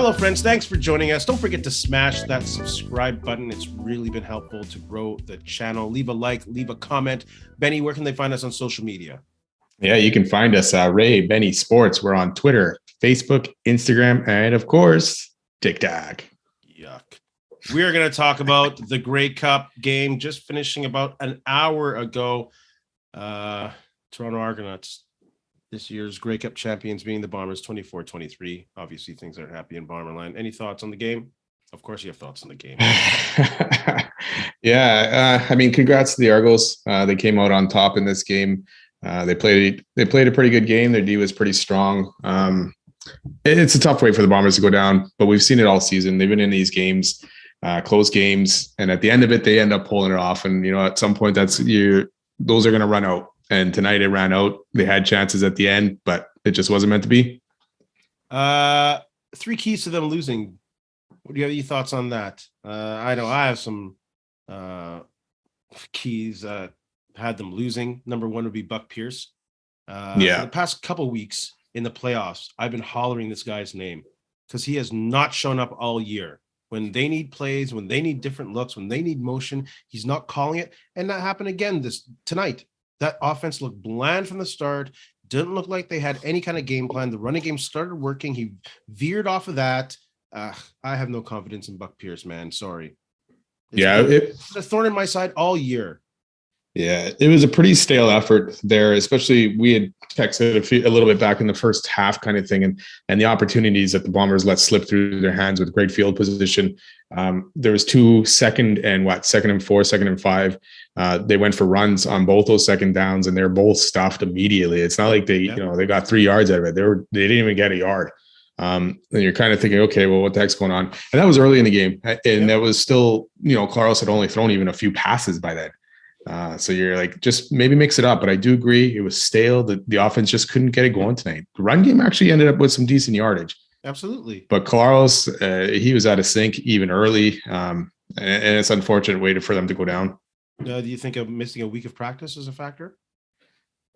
Hello, friends. Thanks for joining us. Don't forget to smash that subscribe button. It's really been helpful to grow the channel. Leave a like, leave a comment. Benny, where can they find us on social media? Yeah, you can find us, Ray, Benny Sports. We're on Twitter, Facebook, Instagram, and of course, TikTok. Yuck. We are going to talk about the Grey Cup game just finishing about an hour ago. Toronto Argonauts, this year's Grey Cup champions, being the Bombers 24-23. Obviously, things aren't happy in Bomberland. Any thoughts on the game? Of course, you have thoughts on the game. Yeah, I mean, congrats to the Argos. They came out on top in this game. They played a pretty good game. Their D was pretty strong. It's a tough way for the Bombers to go down, but we've seen it all season. They've been in these games, close games, and at the end of it, they end up pulling it off. And at some point, those are going to run out. And tonight it ran out. They had chances at the end, but it just wasn't meant to be. 3 keys to them losing. What do you have any thoughts on that? I know I have some keys had them losing. Number 1 would be Buck Pierce. For the past couple weeks in the playoffs, I've been hollering this guy's name because he has not shown up all year. When they need plays, when they need different looks, when they need motion, he's not calling it. And that happened again tonight. That offense looked bland from the start. Didn't look like they had any kind of game plan. The running game started working. He veered off of that. I have no confidence in Buck Pierce, man. Sorry. It's a thorn in my side all year. Yeah, it was a pretty stale effort there, especially we had texted a little bit back in the first half kind of thing, and the opportunities that the Bombers let slip through their hands with great field position. There was 2 second and 4, 2nd and 5. They went for runs on both those second downs, and they're both stuffed immediately. It's not like they got 3 yards out of it. They didn't even get a yard. And you're kind of thinking, okay, well, what the heck's going on? And that was early in the game, and that was still, Claros had only thrown even a few passes by then. So you're like, just maybe mix it up. But I do agree, it was stale. The offense just couldn't get it going tonight. The run game actually ended up with some decent yardage. Absolutely. But Claros, he was out of sync even early, and it's unfortunate way for them to go down. Do you think of missing a week of practice as a factor?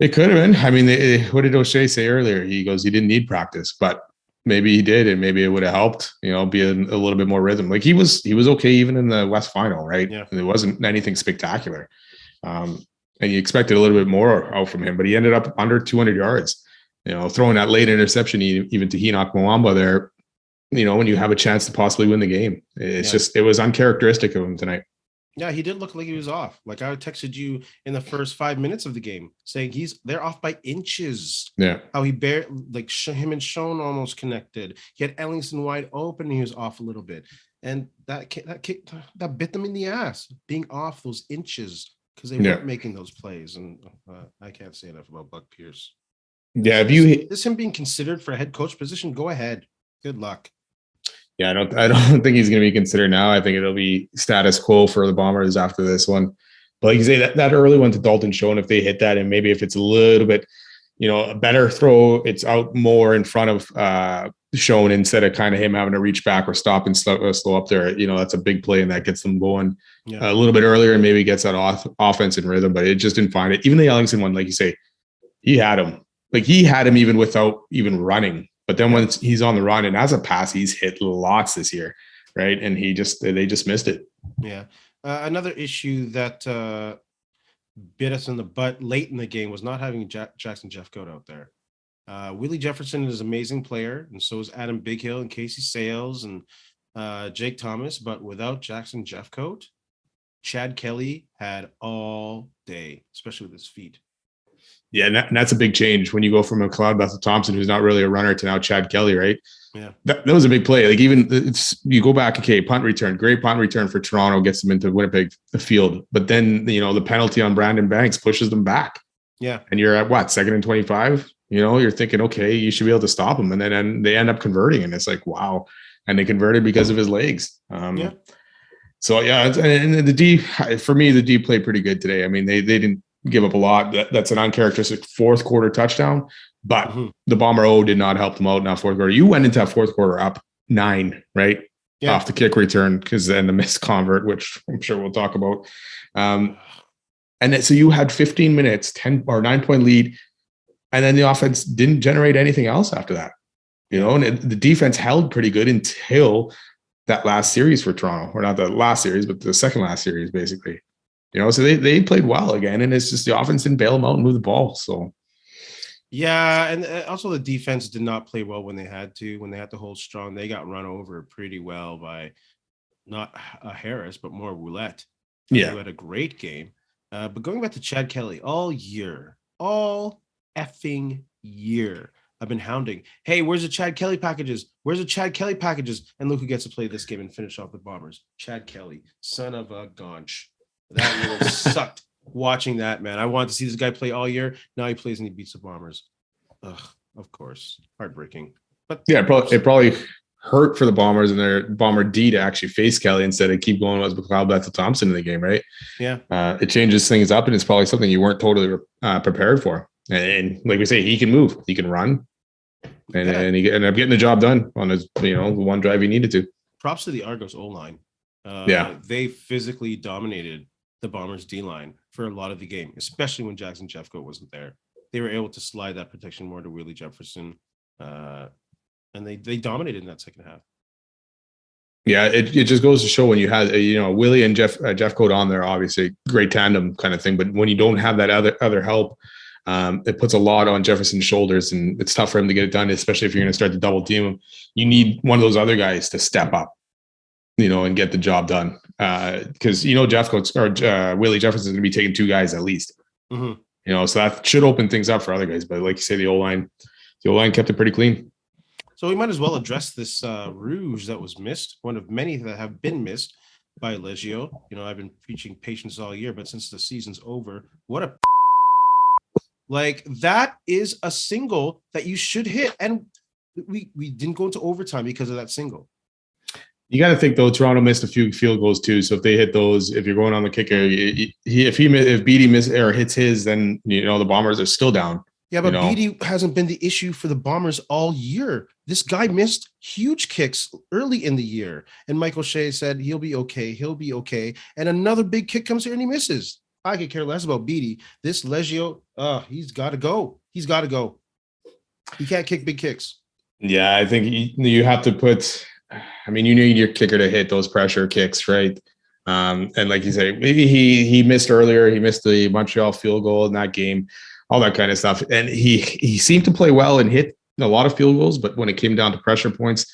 It could have been. I mean, what did O'Shea say earlier? He goes, he didn't need practice, but maybe he did, and maybe it would have helped, be a little bit more rhythm. Like he was okay even in the West Final, right? Yeah. It wasn't anything spectacular. And you expected a little bit more out from him, but he ended up under 200 yards, throwing that late interception, even to Enoch Mwamba there, when you have a chance to possibly win the game. It's it was uncharacteristic of him tonight. Yeah, he did look like he was off. Like I texted you in the first 5 minutes of the game saying they're off by inches. Yeah. How he him and Schoen almost connected. He had Ellingson wide open and he was off a little bit. And that bit them in the ass, being off those inches because they weren't making those plays. And I can't say enough about Buck Pierce. Yeah, is him being considered for a head coach position? Go ahead. Good luck. Yeah, I don't think he's going to be considered now. I think it'll be status quo for the Bombers after this one. But like you say, that early one to Dalton Schoen, if they hit that, and maybe if it's a little bit, a better throw, it's out more in front of Schoen instead of kind of him having to reach back or stop and slow up there. That's a big play, and that gets them going a little bit earlier, and maybe gets that offense in rhythm. But it just didn't find it. Even the Ellingson one, like you say, he had him. Like he had him even without even running. But then when he's on the run and as a pass, he's hit lots this year, right? And they just missed it. Yeah. Another issue that bit us in the butt late in the game was not having Jackson Jeffcoat out there. Willie Jefferson is an amazing player, and so is Adam Bighill and Casey Sales and Jake Thomas. But without Jackson Jeffcoat, Chad Kelly had all day, especially with his feet. Yeah, and that's a big change when you go from a McLeod Bethel Thompson, who's not really a runner, to now Chad Kelly, right? Yeah, that was a big play. Like even you go back, okay, punt return, great punt return for Toronto, gets them into Winnipeg the field, but then the penalty on Brandon Banks pushes them back. Yeah, and you're at what, 2nd and 25? You're thinking, okay, you should be able to stop him, and then they end up converting, and it's like, wow, and they converted because of his legs. So yeah, and the D, for me, the D played pretty good today. I mean, they didn't give up a lot. That's an uncharacteristic fourth quarter touchdown, but the Bomber O did not help them out in that fourth quarter. You went into that fourth quarter up 9, right? Yeah. Off the kick return, because then the missed convert, which I'm sure we'll talk about. And then, so you had 15 minutes, 10 or 9 point lead, and then the offense didn't generate anything else after that. You know, and the defense held pretty good until that last series for Toronto, or not the last series, but the second last series, basically. You know, so they played well again, and it's just the offense didn't bail them out and move the ball. So, yeah, and also the defense did not play well when they had to. When they had to hold strong, they got run over pretty well by not Harris, but more Roulette. Who had a great game. But going back to Chad Kelly, all effing year, I've been hounding. Hey, where's the Chad Kelly packages? Where's the Chad Kelly packages? And look who gets to play this game and finish off the Bombers. Chad Kelly, son of a gonch. That really sucked watching that, man. I wanted to see this guy play all year. Now he plays and he beats the Bombers. Ugh, of course. Heartbreaking. But yeah, it probably hurt for the Bombers and their Bomber D to actually face Kelly instead of keep going with McLeod Bethel-Thompson in the game, right? Yeah. It changes things up, and it's probably something you weren't totally prepared for. And like we say, he can move, he can run, and he ended up getting the job done on his, the one drive he needed to. Props to the Argos O-line. They physically dominated the Bombers D-line for a lot of the game, especially when Jackson Jeffcoat wasn't there. They were able to slide that protection more to Willie Jefferson, and they dominated in that second half. Yeah, it just goes to show when you have Willie and Jeffcoat on there, obviously great tandem kind of thing, but when you don't have that other help, it puts a lot on Jefferson's shoulders, and it's tough for him to get it done, especially if you're going to start to double team him. You need one of those other guys to step up, and get the job done. Because Jeffcoat's or Willie Jefferson's going to be taking two guys at least. Mm-hmm. So that should open things up for other guys. But like you say, the O-line kept it pretty clean. So we might as well address this rouge that was missed, one of many that have been missed by Leggio. I've been preaching patience all year, but since the season's over, what a that is a single that you should hit, and we didn't go into overtime because of that single. You got to think though, Toronto missed a few field goals too. So if they hit those, if you're going on the kicker, if Beatty misses or hits his, then the Bombers are still down. Yeah, but Beatty hasn't been the issue for the Bombers all year. This guy missed huge kicks early in the year, and Michael Shea said he'll be okay. He'll be okay. And another big kick comes here and he misses. I could care less about Beatty. This Leggio, he's got to go. He's got to go. He can't kick big kicks. Yeah, I think you have to put. I mean, you need your kicker to hit those pressure kicks, right? And like you say, maybe he missed earlier. He missed the Montreal field goal in that game, all that kind of stuff. And he seemed to play well and hit a lot of field goals, but when it came down to pressure points,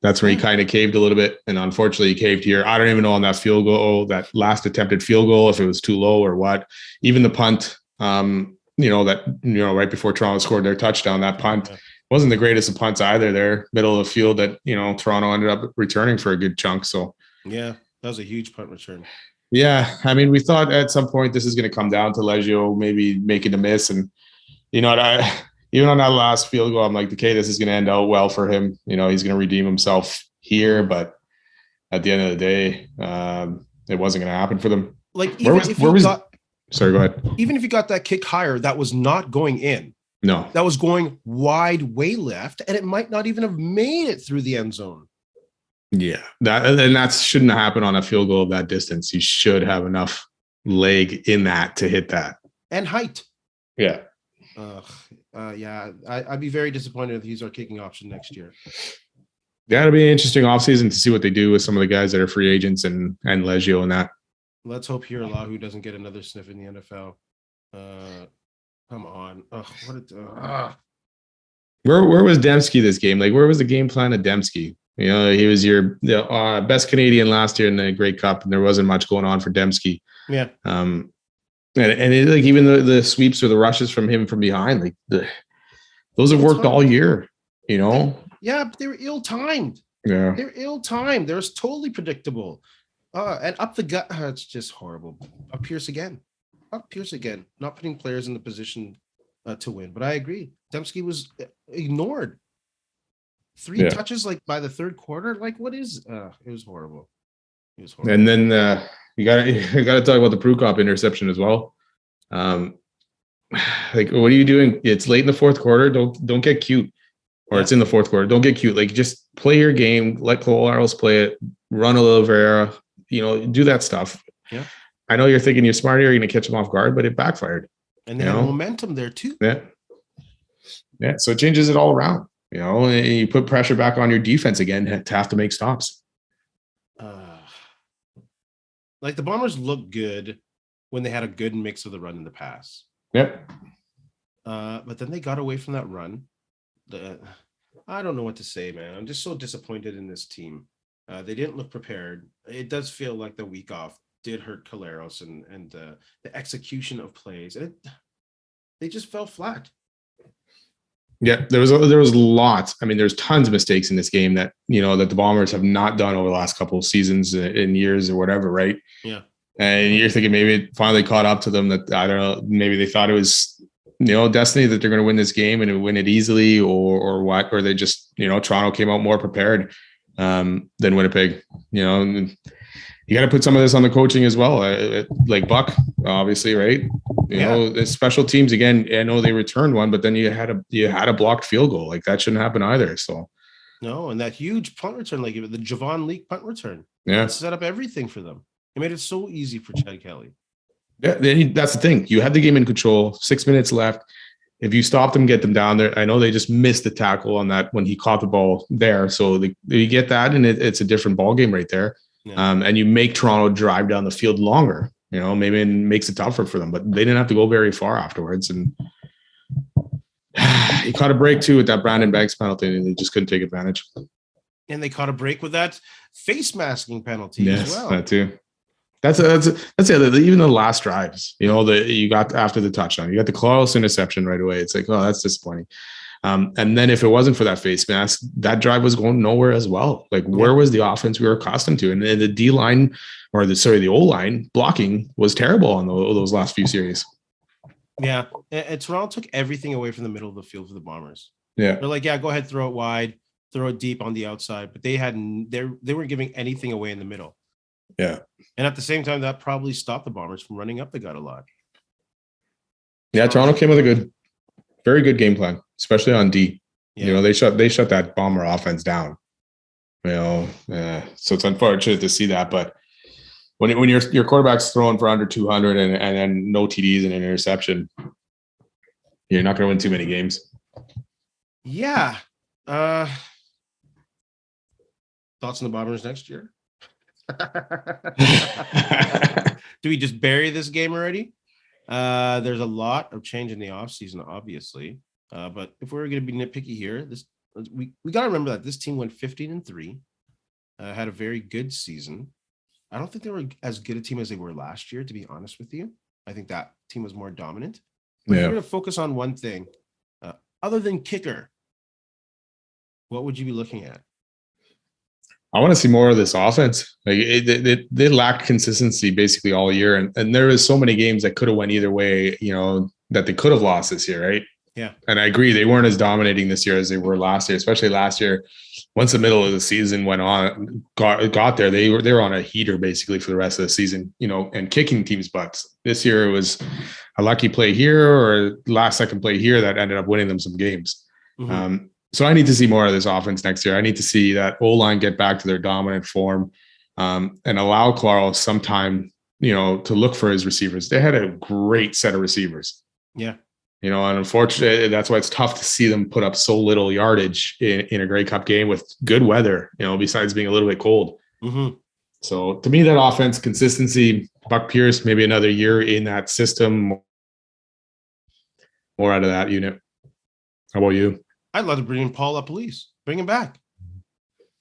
that's where he kind of caved a little bit. And unfortunately, he caved here. I don't even know on that field goal, that last attempted field goal, if it was too low or what. Even the punt, right before Toronto scored their touchdown, that punt. Yeah. Wasn't the greatest of punts either there, middle of the field that, Toronto ended up returning for a good chunk. So, yeah, that was a huge punt return. Yeah. I mean, we thought at some point this is going to come down to Leggio maybe making a miss. And, even on that last field goal, I'm like, okay, this is going to end out well for him. He's going to redeem himself here. But at the end of the day, it wasn't going to happen for them. Sorry, go ahead. Even if you got that kick higher, that was not going in. No, that was going wide, way left, and it might not even have made it through the end zone. Yeah, that shouldn't happen on a field goal of that distance. You should have enough leg in that to hit that, and height. Yeah. I'd be very disappointed if he's our kicking option next year. Yeah, it'll be an interesting offseason to see what they do with some of the guys that are free agents and Leggio and that. Let's hope Hiralahu doesn't get another sniff in the NFL. Come on. Where was Dembski this game? Like, where was the game plan of Dembski? He was your best Canadian last year in the Grey Cup, and there wasn't much going on for Dembski. Yeah. And even the sweeps or the rushes from him from behind, those have worked all year. Yeah, but they were ill-timed. Yeah, they're ill-timed. They're totally predictable. And up the gut, it's just horrible. Up Pierce again. Not putting players in the position to win. But I agree. Dembski was ignored. 3 touches by the third quarter. What is it was horrible. And then you got to talk about the Prukop interception as well. What are you doing? It's late in the fourth quarter. Don't get cute. Or it's in the fourth quarter. Don't get cute. Just play your game. Let Colaros play it. Run a little Vera. Do that stuff. Yeah. I know you're thinking you're smart here, you're going to catch them off guard, but it backfired. And they have momentum there too. Yeah. Yeah. So it changes it all around. And you put pressure back on your defense again to have to make stops. Like the Bombers looked good when they had a good mix of the run and the pass. Yep. But then they got away from that run. I don't know what to say, man. I'm just so disappointed in this team. They didn't look prepared. It does feel like the week off did hurt Caleros and the execution of plays. They just fell flat. Yeah, there was lots. I mean, there's tons of mistakes in this game that that the Bombers have not done over the last couple of seasons and years or whatever, right? Yeah. And you're thinking maybe it finally caught up to them that, I don't know, maybe they thought it was destiny that they're going to win this game and win it easily, or what, or they just Toronto came out more prepared than Winnipeg. You got to put some of this on the coaching as well, like Buck, obviously, right? The special teams again. I know they returned one, but then you had a blocked field goal. Like that shouldn't happen either. So no, and that huge punt return, like the Javon Leake punt return, it set up everything for them. It made it so easy for Chad Kelly. Yeah, that's the thing. You had the game in control. 6 minutes left. If you stop them, get them down there. I know they just missed the tackle on that when he caught the ball there. So you get that, and it's a different ball game right there. Yeah. And you make Toronto drive down the field longer. Maybe it makes it tougher for them, but they didn't have to go very far afterwards. And he caught a break too with that Brandon Banks penalty, and they just couldn't take advantage. And they caught a break with that face masking penalty as well. That too. That's the other. Even the last drives, you got after the touchdown, you got the Claus interception right away. It's like, oh, that's disappointing. And then if it wasn't for that face mask, that drive was going nowhere as well. Like, where was the offense we were accustomed to? And the D line, or the O line blocking was terrible on those last few series. Yeah, and Toronto took everything away from the middle of the field for the Bombers. Yeah, they're like, yeah, go ahead, throw it wide, throw it deep on the outside, but they weren't giving anything away in the middle. Yeah, and at the same time, that probably stopped the Bombers from running up the gut a lot. Yeah, Toronto came with a very good game plan, especially on D. Yeah. They shut that Bomber offense down. So it's unfortunate to see that, but when your quarterback's throwing for under 200 and then no TDs and an interception, you're not going to win too many games. Yeah. Thoughts on the Bombers next year? Do we just bury this game already? There's a lot of change in the offseason, obviously. But if we're going to be nitpicky here, we got to remember that this team went 15-3, had a very good season. I don't think they were as good a team as they were last year, to be honest with you. I think that team was more dominant. But if you're going to focus on one thing, other than kicker, what would you be looking at? I want to see more of this offense. Like they lacked consistency basically all year, and there was so many games that could have went either way. That they could have lost this year, right? Yeah. And I agree, they weren't as dominating this year as they were last year. Especially last year, once the middle of the season got there, they were on a heater basically for the rest of the season. And kicking teams' butts. This year it was a lucky play here or last second play here that ended up winning them some games. Mm-hmm. So I need to see more of this offense next year. I need to see that O-line get back to their dominant form, and allow Claro some time, to look for his receivers. They had a great set of receivers. Yeah. And unfortunately, that's why it's tough to see them put up so little yardage in a Grey Cup game with good weather, besides being a little bit cold. Mm-hmm. So to me, that offense, consistency, Buck Pierce, maybe another year in that system, more out of that unit. How about you? I'd love to bring in Paul LaPolice. Bring him back.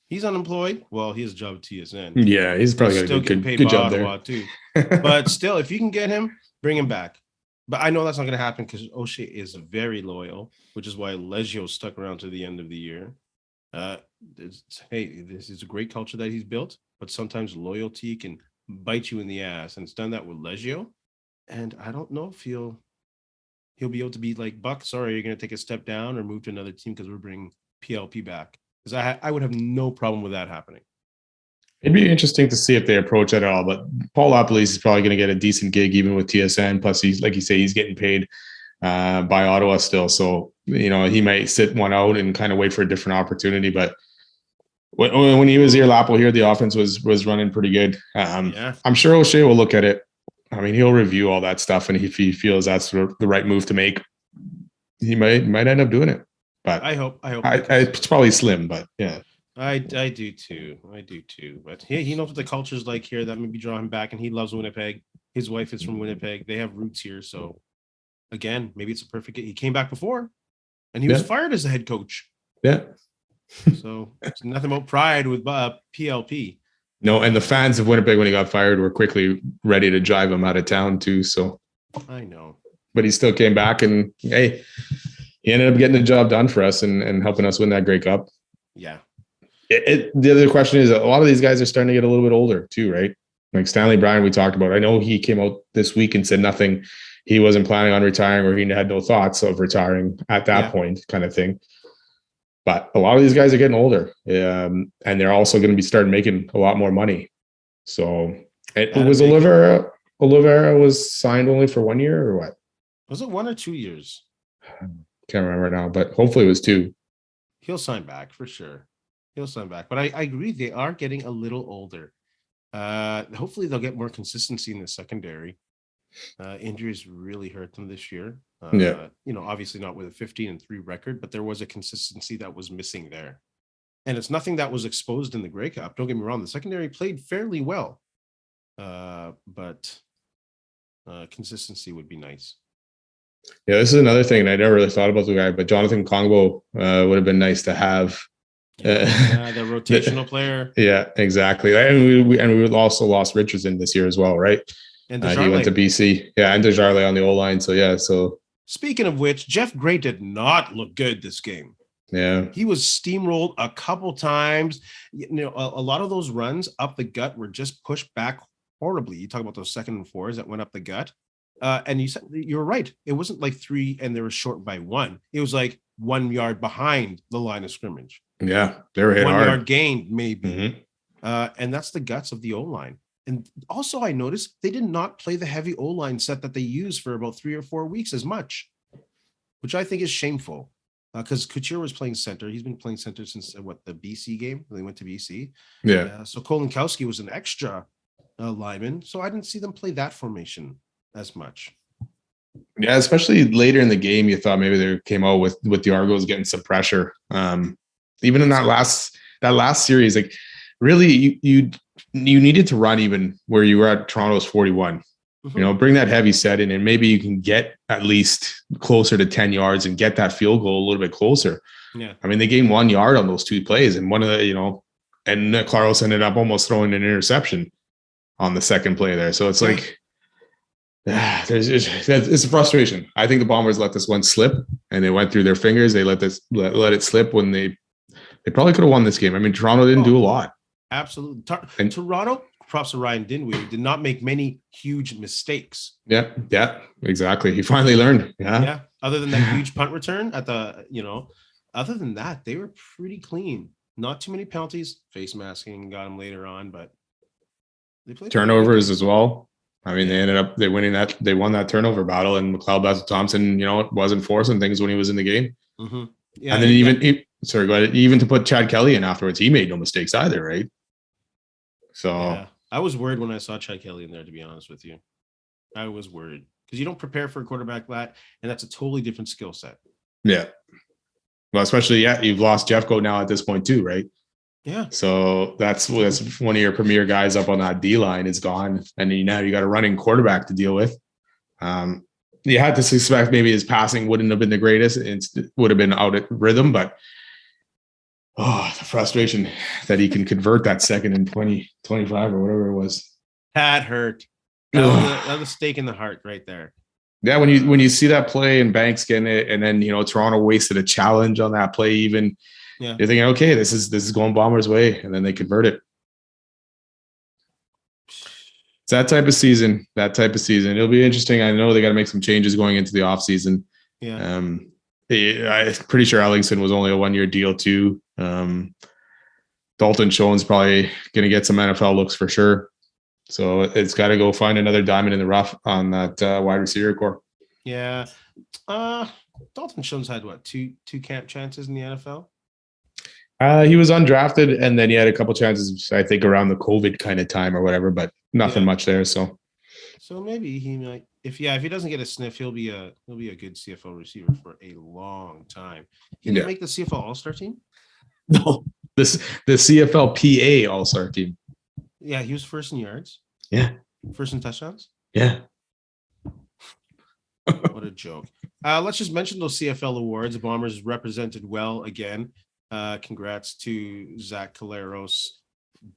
He's unemployed. Well, he has a job at TSN. Yeah, he's probably got a good job there. Too. But still, if you can get him, bring him back. But I know that's not going to happen because O'Shea is very loyal, which is why Leggio stuck around to the end of the year. This is a great culture that he's built, but sometimes loyalty can bite you in the ass, and it's done that with Leggio. And I don't know if he'll be able to be like, Buck, sorry, you're going to take a step down or move to another team because we're bringing PLP back. Because I would have no problem with that happening. It'd be interesting to see if they approach it at all. But Paul LaPolice is probably going to get a decent gig even with TSN. Plus, he's, like you say, he's getting paid by Ottawa still. So, he might sit one out and kind of wait for a different opportunity. But when he was here, Lapo here, the offense was running pretty good. I'm sure O'Shea will look at it. I mean, he'll review all that stuff, and if he feels that's the right move to make, he might end up doing it. But I hope. It's probably slim, but yeah. I do too. But he knows what the culture's like here. That maybe draw him back, and he loves Winnipeg. His wife is from Winnipeg. They have roots here, so again, maybe it's a perfect. He came back before, and he was fired as the head coach. Yeah. So it's nothing about pride with PLP. No, and the fans of Winnipeg when he got fired were quickly ready to drive him out of town too. So I know, but he still came back, and hey, he ended up getting the job done for us and helping us win that Grey Cup. Yeah. The other question is, a lot of these guys are starting to get a little bit older too, right? Like Stanley Bryan, we talked about. I know he came out this week and said nothing. He wasn't planning on retiring, or he had no thoughts of retiring at that point, kind of thing. But a lot of these guys are getting older, and they're also going to be starting making a lot more money. So it was Oliveira was signed only for 1 year, or what? Was it 1 or 2 years? Can't remember now, but hopefully it was 2. He'll sign back for sure. He'll sign back. But I agree, they are getting a little older. Hopefully they'll get more consistency in the secondary. Injuries really hurt them this year. Obviously not with a 15-3 record, but there was a consistency that was missing there. And it's nothing that was exposed in the Grey Cup. Don't get me wrong, the secondary played fairly well. But consistency would be nice. Yeah, this is another thing, and I never really thought about the guy, but Jonathan Kongbo would have been nice to have. The rotational player. Yeah, exactly. And we also lost Richardson this year as well, right? And he went to BC. Yeah, and Desjardins on the O-line. So, yeah. So speaking of which, Jeff Gray did not look good this game. Yeah. He was steamrolled a couple times. A lot of those runs up the gut were just pushed back horribly. You talk about those 2nd and 4s that went up the gut. And you were right. It wasn't like 3 and they were short by 1. It was like 1 yard behind the line of scrimmage. Yeah, they were hit 1 hard. yard gained, maybe. Mm-hmm. And that's the guts of the O-line. And also, I noticed they did not play the heavy O-line set that they used for about 3 or 4 weeks as much, which I think is shameful. Because Couture was playing center. He's been playing center since the BC game. They went to BC. Yeah. So Kolinkowski was an extra lineman. So I didn't see them play that formation as much. Yeah, especially later in the game, you thought maybe they came out with the Argos getting some pressure. Even in that last series, like really you needed to run even where you were at Toronto's 41. Mm-hmm. Bring that heavy set in, and maybe you can get at least closer to 10 yards and get that field goal a little bit closer. Yeah. I mean, they gained 1 yard on those 2 plays, and one of the, and Carlos ended up almost throwing an interception on the second play there. So it's like, it's a frustration. I think the Bombers let this one slip, and they went through their fingers. They let it slip when they probably could have won this game. I mean, Toronto didn't do a lot. Absolutely. Toronto, props to Ryan Dinwiddie, did not make many huge mistakes. Yeah, exactly. He finally learned. Yeah. Other than that huge punt return other than that, they were pretty clean. Not too many penalties. Face masking got them later on, but they played turnovers as well. I mean, they won that turnover battle, and McLeod Bassett-Thompson, wasn't forcing things when he was in the game. Mm-hmm. Yeah, and then even to put Chad Kelly in afterwards, he made no mistakes either, right? So yeah. I was worried when I saw Chad Kelly in there, to be honest with you. I was worried because you don't prepare for a quarterback that, and that's a totally different skill set. Yeah. Well, especially, you've lost Jeffco now at this point too, right? Yeah. So that's one of your premier guys up on that D line is gone, and now you got a running quarterback to deal with. You had to suspect maybe his passing wouldn't have been the greatest; it would have been out at rhythm. But the frustration that he can convert that 2nd and 20, 25 or whatever it was. That hurt. That was a stake in the heart right there. Yeah, when you see that play and Banks getting it, and then Toronto wasted a challenge on that play even. Yeah. You're thinking, okay, this is going Bombers' way, and then they convert it. It's that type of season. It'll be interesting. I know they got to make some changes going into the offseason. Yeah. I'm pretty sure Ellingson was only a 1-year deal too. Dalton Schoen's probably going to get some NFL looks for sure. So it's got to go find another diamond in the rough on that wide receiver core. Yeah. Dalton Schoen's had two camp chances in the NFL? He was undrafted, and then he had a couple chances, I think, around the COVID kind of time or whatever, but nothing much there. So maybe he might. if he doesn't get a sniff, he'll be a good CFL receiver for a long time. He didn't make the CFL All-Star team? No. The CFL PA All-Star team. Yeah, he was first in yards. Yeah. First in touchdowns. Yeah. What a joke. Let's just mention those CFL awards. The Bombers represented well again. Congrats to Zach Caleros,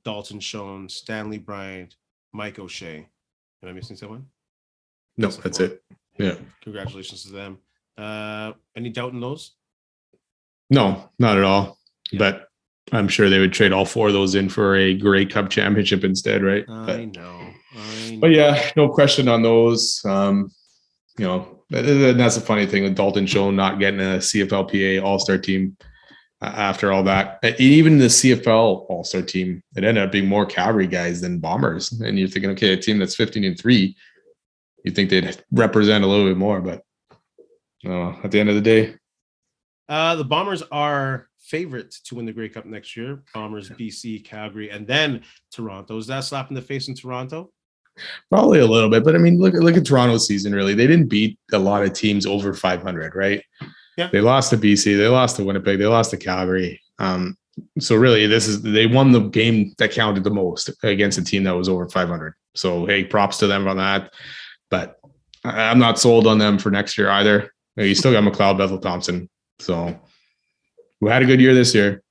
Dalton Schoen, Stanley Bryant, Mike O'Shea. Am I missing someone? No, that's it. Yeah. Congratulations to them. Any doubt in those? No, not at all. Yeah. But I'm sure they would trade all 4 of those in for a Grey Cup championship instead, right? I know. But yeah, no question on those. You know, that's a funny thing with Dalton Schoen not getting a CFLPA All-Star team after all that. Even the CFL All-Star team, it ended up being more Calgary guys than Bombers. And you're thinking, okay, a team that's 15-3, you think they'd represent a little bit more, but at the end of the day. The Bombers are favorites to win the Grey Cup next year. Bombers, BC, Calgary, and then Toronto. Is that a slap in the face in Toronto? Probably a little bit, but I mean, look at Toronto's season. Really, they didn't beat a lot of teams over 500, right? Yeah, they lost to BC, they lost to Winnipeg, they lost to Calgary. So really, they won the game that counted the most against a team that was over 500. So hey, props to them on that. But I'm not sold on them for next year either. You still got McLeod Bethel-Thompson, so we had a good year this year.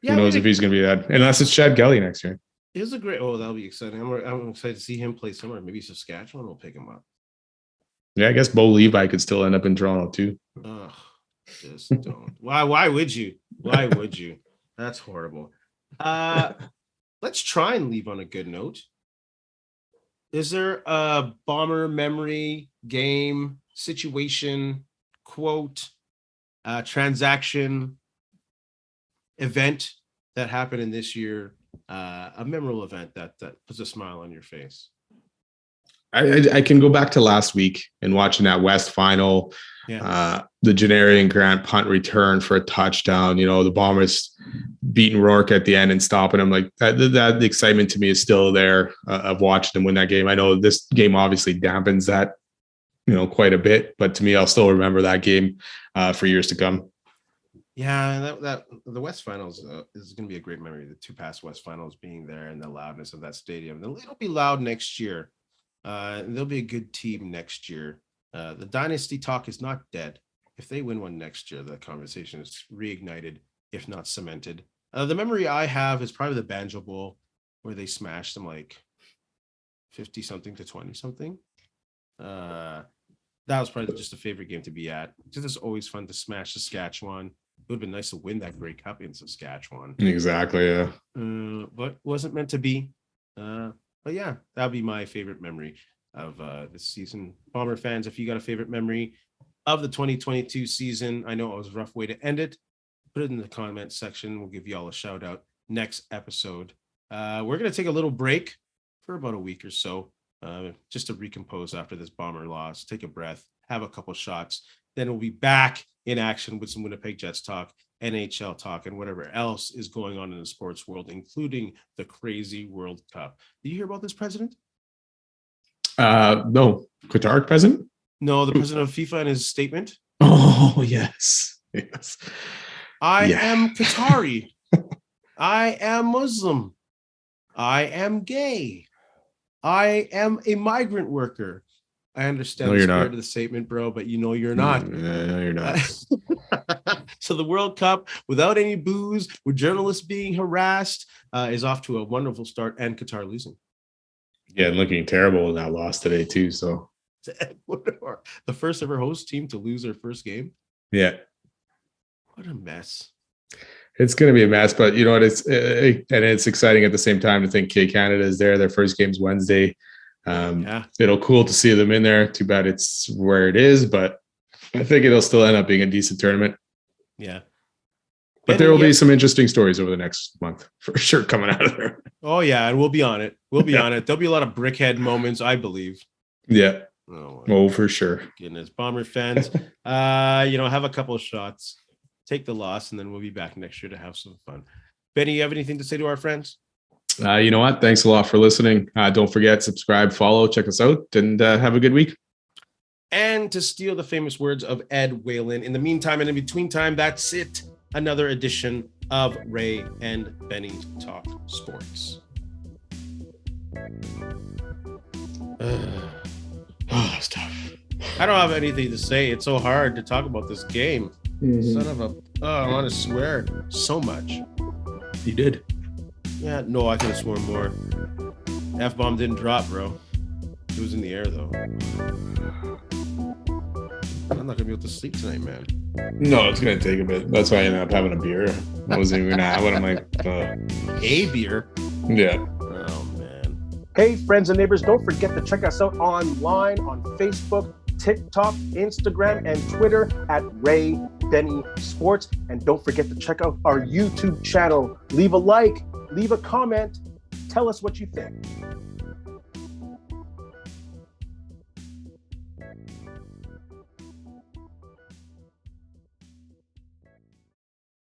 Yeah, who knows if he's going to be that? Unless it's Chad Kelly next year. It was a great. Oh, that'll be exciting. I'm excited to see him play somewhere. Maybe Saskatchewan will pick him up. Yeah, I guess Bo Levi could still end up in Toronto too. Ugh, just don't. Why would you? Why would you? That's horrible. Let's try and leave on a good note. Is there a Bomber memory, game, situation, quote, transaction, event that happened in this year? A memorable event that puts a smile on your face? I can go back to last week and watching that West final, the Janarian Grant punt return for a touchdown. You know, the Bombers beating Rourke at the end and stopping him. Like that the excitement to me is still there of watching them win that game. I know this game obviously dampens that, quite a bit, but to me, I'll still remember that game for years to come. Yeah, that the West Finals is going to be a great memory. The 2 past West Finals being there and the loudness of that stadium. It'll be loud next year. They'll be a good team next year. The dynasty talk is not dead. If they win one next year, the conversation is reignited, if not cemented. The memory I have is probably the Banjo Bowl, where they smashed them like 50-something to 20-something. That was probably just a favorite game to be at. It's always fun to smash Saskatchewan. It would have been nice to win that Grey Cup in Saskatchewan. Exactly, yeah. But wasn't meant to be. But yeah, that'd be my favorite memory of this season. Bomber fans, if you got a favorite memory of the 2022 season, I know it was a rough way to end it. Put it in the comment section. We'll give you all a shout out next episode. We're going to take a little break for about a week or so, just to recompose after this Bomber loss, take a breath, have a couple shots. Then we'll be back in action with some Winnipeg Jets talk, NHL talk, and whatever else is going on in the sports world, including the crazy World Cup. Did you hear about this, President? No. Qatar president? No, the president of FIFA in his statement. Oh, yes. Yes. I am Qatari. I am Muslim. I am gay. I am a migrant worker. I understand the spirit of the statement, bro, but you're not. No, you're not. So the World Cup, without any booze, with journalists being harassed, is off to a wonderful start, and Qatar losing. Yeah, and looking terrible in that loss today, too. So the first ever host team to lose their first game. Yeah. What a mess. It's going to be a mess, but you know what? It's exciting at the same time to think Canada is there. Their first game's Wednesday. It'll cool to see them in there. Too bad it's where it is, but I think it'll still end up being a decent tournament. Yeah. But there will be some interesting stories over the next month for sure coming out of there. Oh, yeah. And we'll be on it. On it. There'll be a lot of brickhead moments, I believe. Yeah. Oh, for sure. Goodness. Bomber fans, have a couple of shots, take the loss, and then we'll be back next year to have some fun. Benny, you have anything to say to our friends? You know what? Thanks a lot for listening. Don't forget, subscribe, follow, check us out, and have a good week. and to steal the famous words of Ed Whalen. In the meantime and in between time, that's it. Another edition of Ray and Benny Talk Sports. That's tough. I don't have anything to say. It's so hard to talk about this game. Son of a... I want to swear so much. You did. Yeah, no, I could have sworn more. F-bomb didn't drop, bro. It was in the air, though. I'm not going to be able to sleep tonight, man. No, it's going to take a bit. That's why I ended up having a beer. I wasn't even going to have one. I'm like... A beer? Yeah. Oh, man. Hey, friends and neighbors, don't forget to check us out online on Facebook, TikTok, Instagram, and Twitter at Ray Benny Sports. And don't forget to check out our YouTube channel. Leave a like, leave a comment, tell us what you think.